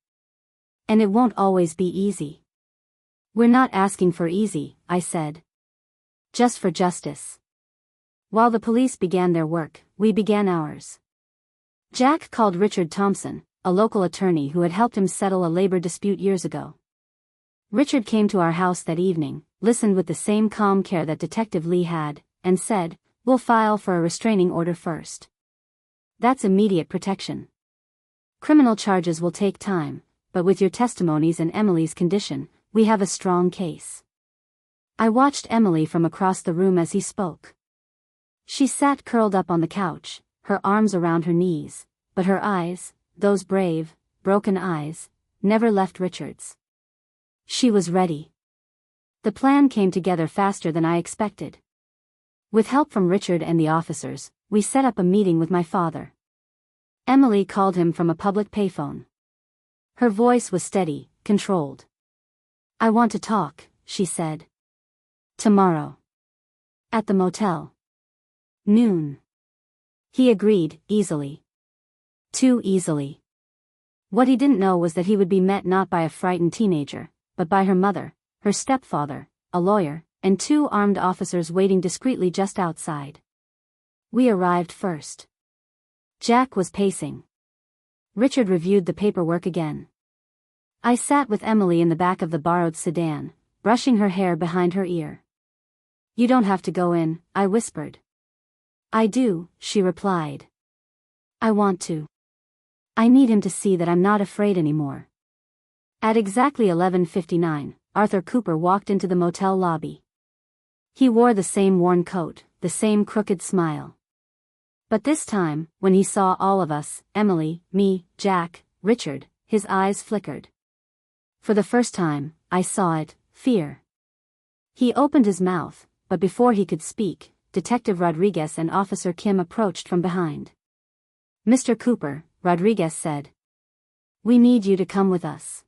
And it won't always be easy." "We're not asking for easy," I said. "Just for justice." While the police began their work, we began ours. Jack called Richard Thompson, a local attorney who had helped him settle a labor dispute years ago. Richard came to our house that evening, listened with the same calm care that Detective Lee had, and said, "We'll file for a restraining order first. That's immediate protection. Criminal charges will take time, but with your testimonies and Emily's condition, we have a strong case." I watched Emily from across the room as he spoke. She sat curled up on the couch, her arms around her knees, but her eyes, those brave, broken eyes, never left Richard's. She was ready. The plan came together faster than I expected. With help from Richard and the officers, we set up a meeting with my father. Emily called him from a public payphone. Her voice was steady, controlled. "I want to talk," she said. "Tomorrow. At the motel. Noon." He agreed, easily. Too easily. What he didn't know was that he would be met not by a frightened teenager, but by her mother, her stepfather, a lawyer, and 2 armed officers waiting discreetly just outside. We arrived first. Jack was pacing. Richard reviewed the paperwork again. I sat with Emily in the back of the borrowed sedan, brushing her hair behind her ear. "You don't have to go in," I whispered. "I do," she replied. "I want to. I need him to see that I'm not afraid anymore." At exactly 11:59, Arthur Cooper walked into the motel lobby. He wore the same worn coat, the same crooked smile. But this time, when he saw all of us, Emily, me, Jack, Richard, his eyes flickered. For the first time, I saw it, fear. He opened his mouth, but before he could speak, Detective Rodriguez and Officer Kim approached from behind. "Mr. Cooper," Rodriguez said. "We need you to come with us.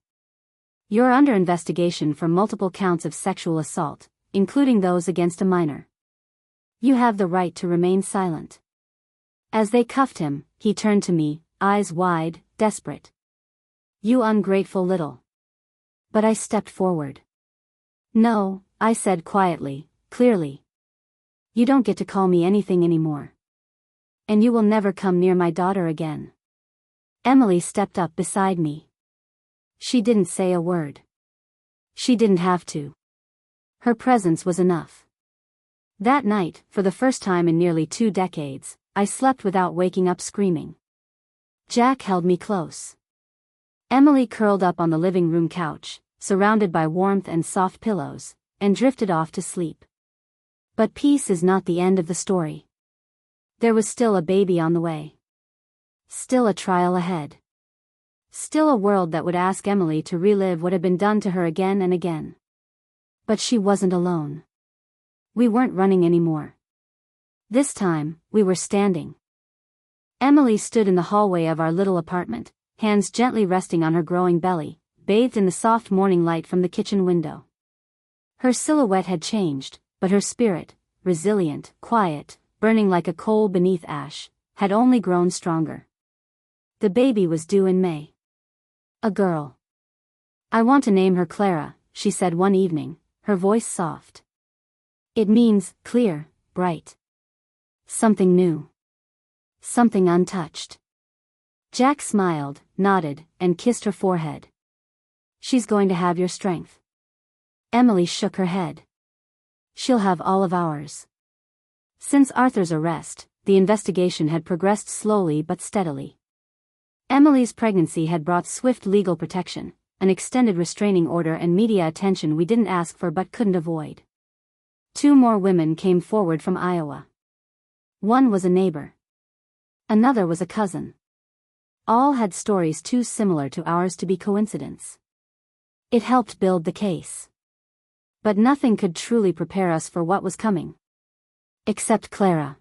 You're under investigation for multiple counts of sexual assault, including those against a minor. You have the right to remain silent." As they cuffed him, he turned to me, eyes wide, desperate. "You ungrateful little." But I stepped forward. "No," I said quietly, clearly. "You don't get to call me anything anymore. And you will never come near my daughter again." Emily stepped up beside me. She didn't say a word. She didn't have to. Her presence was enough. That night, for the first time in nearly 2 decades, I slept without waking up screaming. Jack held me close. Emily curled up on the living room couch, surrounded by warmth and soft pillows, and drifted off to sleep. But peace is not the end of the story. There was still a baby on the way. Still a trial ahead. Still a world that would ask Emily to relive what had been done to her again and again. But she wasn't alone. We weren't running anymore. This time, we were standing. Emily stood in the hallway of our little apartment, hands gently resting on her growing belly, bathed in the soft morning light from the kitchen window. Her silhouette had changed, but her spirit, resilient, quiet, burning like a coal beneath ash, had only grown stronger. The baby was due in May. A girl. "I want to name her Clara," she said one evening, her voice soft. "It means clear, bright. Something new. Something untouched." Jack smiled, nodded, and kissed her forehead. "She's going to have your strength." Emily shook her head. "She'll have all of ours." Since Arthur's arrest, the investigation had progressed slowly but steadily. Emily's pregnancy had brought swift legal protection, an extended restraining order and media attention we didn't ask for but couldn't avoid. 2 more women came forward from Iowa. One was a neighbor. Another was a cousin. All had stories too similar to ours to be coincidence. It helped build the case. But nothing could truly prepare us for what was coming. Except Clara.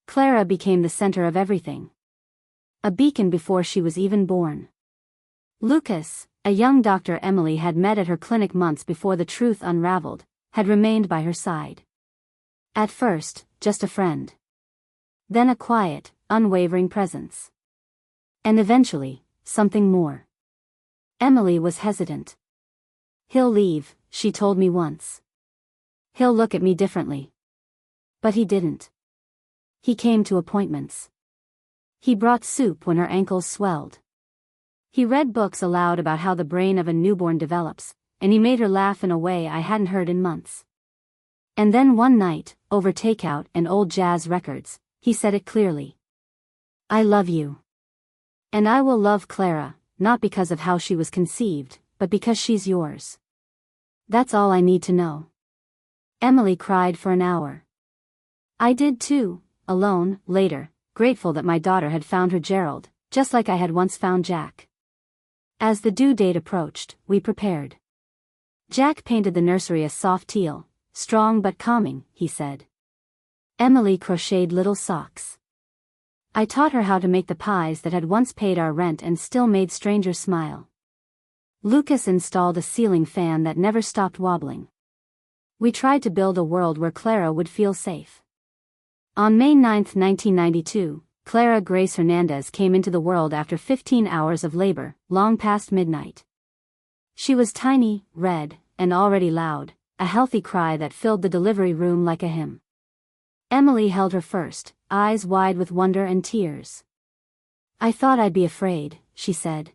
Clara became the center of everything. A beacon before she was even born. Lucas, a young doctor Emily had met at her clinic months before the truth unraveled, had remained by her side. At first, just a friend. Then a quiet, unwavering presence. And eventually, something more. Emily was hesitant. "He'll leave," she told me once. "He'll look at me differently." But he didn't. He came to appointments. He brought soup when her ankles swelled. He read books aloud about how the brain of a newborn develops, and he made her laugh in a way I hadn't heard in months. And then one night, over takeout and old jazz records, he said it clearly. "I love you. And I will love Clara, not because of how she was conceived, but because she's yours. That's all I need to know." Emily cried for an hour. I did too, alone, later, grateful that my daughter had found her Gerald, just like I had once found Jack. As the due date approached, we prepared. Jack painted the nursery a soft teal, strong but calming, he said. Emily crocheted little socks. I taught her how to make the pies that had once paid our rent and still made strangers smile. Lucas installed a ceiling fan that never stopped wobbling. We tried to build a world where Clara would feel safe. On May 9, 1992, Clara Grace Hernandez came into the world after 15 hours of labor, long past midnight. She was tiny, red, and already loud, a healthy cry that filled the delivery room like a hymn. Emily held her first, eyes wide with wonder and tears. "I thought I'd be afraid," she said.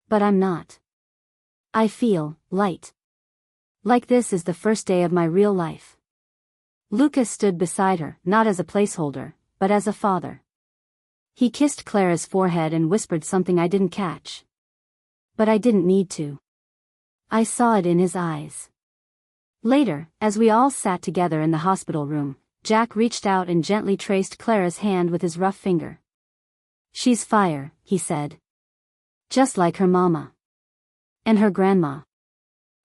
"But I'm not. I feel light. Like this is the first day of my real life." Lucas stood beside her, not as a placeholder, but as a father. He kissed Clara's forehead and whispered something I didn't catch. But I didn't need to. I saw it in his eyes. Later, as we all sat together in the hospital room, Jack reached out and gently traced Clara's hand with his rough finger. "She's fire," he said. "Just like her mama. And her grandma."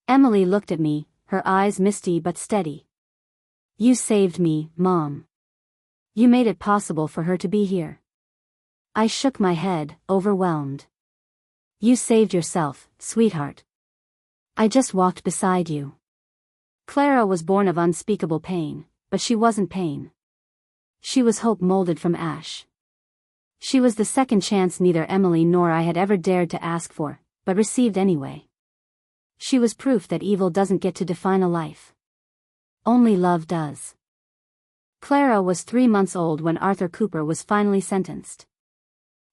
Emily looked at me, her eyes misty but steady. "You saved me, Mom. You made it possible for her to be here." I shook my head, overwhelmed. "You saved yourself, sweetheart. I just walked beside you." Clara was born of unspeakable pain, but she wasn't pain. She was hope molded from ash. She was the second chance neither Emily nor I had ever dared to ask for, but received anyway. She was proof that evil doesn't get to define a life. Only love does. Clara was 3 months old when Arthur Cooper was finally sentenced.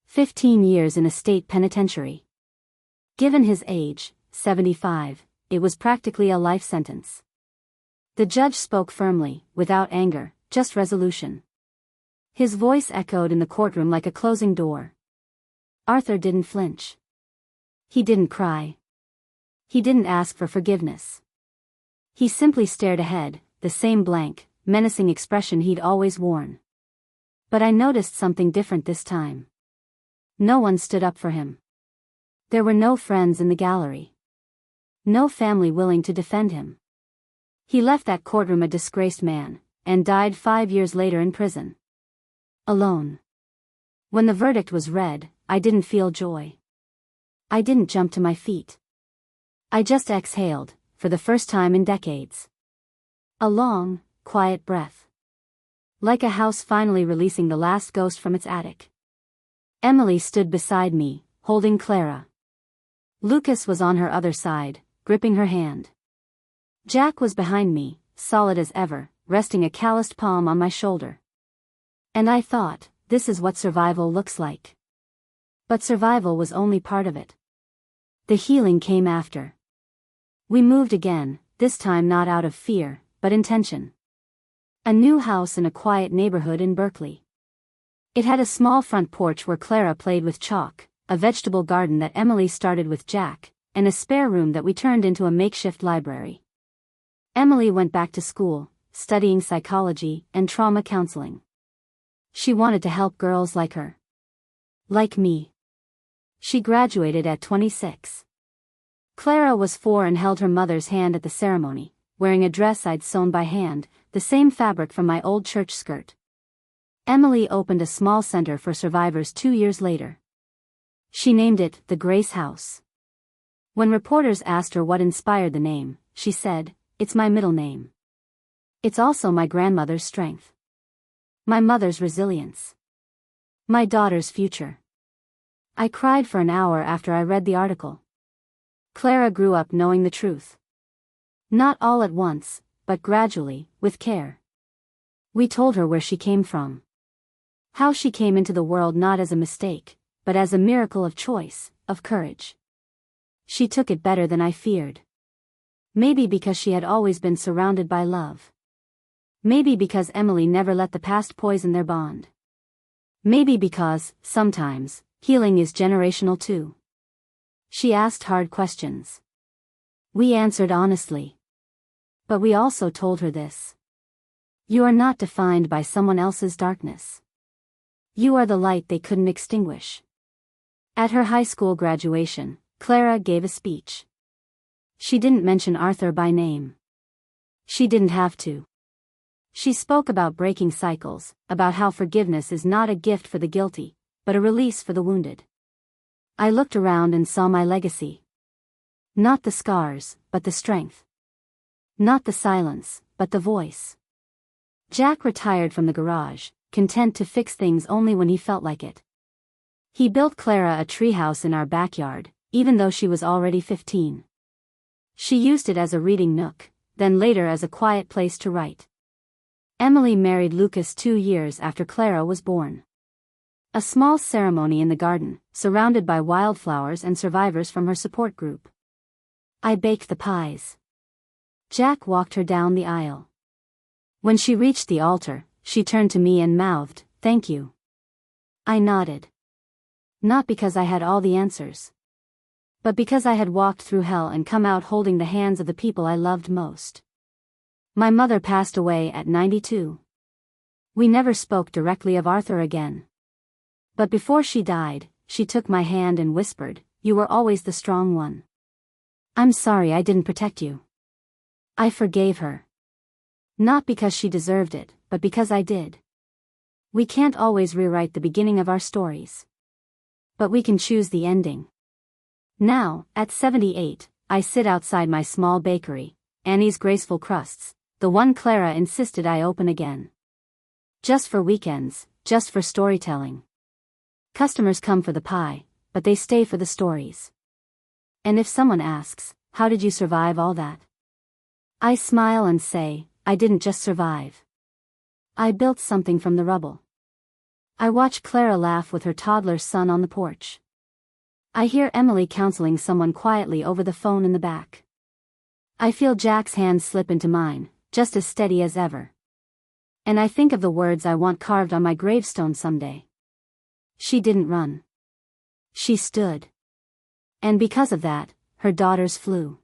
15 years in a state penitentiary. Given his age, 75, it was practically a life sentence. The judge spoke firmly, without anger, just resolution. His voice echoed in the courtroom like a closing door. Arthur didn't flinch. He didn't cry. He didn't ask for forgiveness. He simply stared ahead, the same blank, menacing expression he'd always worn. But I noticed something different this time. No one stood up for him. There were no friends in the gallery. No family willing to defend him. He left that courtroom a disgraced man, and died 5 years later in prison. Alone. When the verdict was read, I didn't feel joy. I didn't jump to my feet. I just exhaled, for the first time in decades. A long, quiet breath. Like a house finally releasing the last ghost from its attic. Emily stood beside me, holding Clara. Lucas was on her other side, gripping her hand. Jack was behind me, solid as ever, resting a calloused palm on my shoulder. And I thought, this is what survival looks like. But survival was only part of it. The healing came after. We moved again, this time not out of fear, but intention. A new house in a quiet neighborhood in Berkeley. It had a small front porch where Clara played with chalk, a vegetable garden that Emily started with Jack, and a spare room that we turned into a makeshift library. Emily went back to school, studying psychology and trauma counseling. She wanted to help girls like her. Like me. She graduated at 26. Clara was 4 and held her mother's hand at the ceremony, wearing a dress I'd sewn by hand, the same fabric from my old church skirt. Emily opened a small center for survivors 2 years later. She named it the Grace House. When reporters asked her what inspired the name, she said, "It's my middle name. It's also my grandmother's strength. My mother's resilience. My daughter's future." I cried for an hour after I read the article. Clara grew up knowing the truth. Not all at once, but gradually, with care. We told her where she came from. How she came into the world not as a mistake, but as a miracle of choice, of courage. She took it better than I feared. Maybe because she had always been surrounded by love. Maybe because Emily never let the past poison their bond. Maybe because, sometimes, healing is generational too. She asked hard questions. We answered honestly. But we also told her this. You are not defined by someone else's darkness. You are the light they couldn't extinguish. At her high school graduation, Clara gave a speech. She didn't mention Arthur by name. She didn't have to. She spoke about breaking cycles, about how forgiveness is not a gift for the guilty, but a release for the wounded. I looked around and saw my legacy. Not the scars, but the strength. Not the silence, but the voice. Jack retired from the garage, content to fix things only when he felt like it. He built Clara a treehouse in our backyard, even though she was already 15. She used it as a reading nook, then later as a quiet place to write. Emily married Lucas 2 years after Clara was born. A small ceremony in the garden, surrounded by wildflowers and survivors from her support group. I baked the pies. Jack walked her down the aisle. When she reached the altar, she turned to me and mouthed, "Thank you." I nodded. Not because I had all the answers. But because I had walked through hell and come out holding the hands of the people I loved most. My mother passed away at 92. We never spoke directly of Arthur again. But before she died, she took my hand and whispered, "You were always the strong one. I'm sorry I didn't protect you." I forgave her. Not because she deserved it, but because I did. We can't always rewrite the beginning of our stories. But we can choose the ending. Now, at 78, I sit outside my small bakery, Annie's Graceful Crusts, the one Clara insisted I open again. Just for weekends, just for storytelling. Customers come for the pie, but they stay for the stories. And if someone asks, "How did you survive all that?" I smile and say, I didn't just survive. I built something from the rubble. I watch Clara laugh with her toddler son on the porch. I hear Emily counseling someone quietly over the phone in the back. I feel Jack's hand slip into mine, just as steady as ever. And I think of the words I want carved on my gravestone someday. She didn't run. She stood. And because of that, her daughters flew.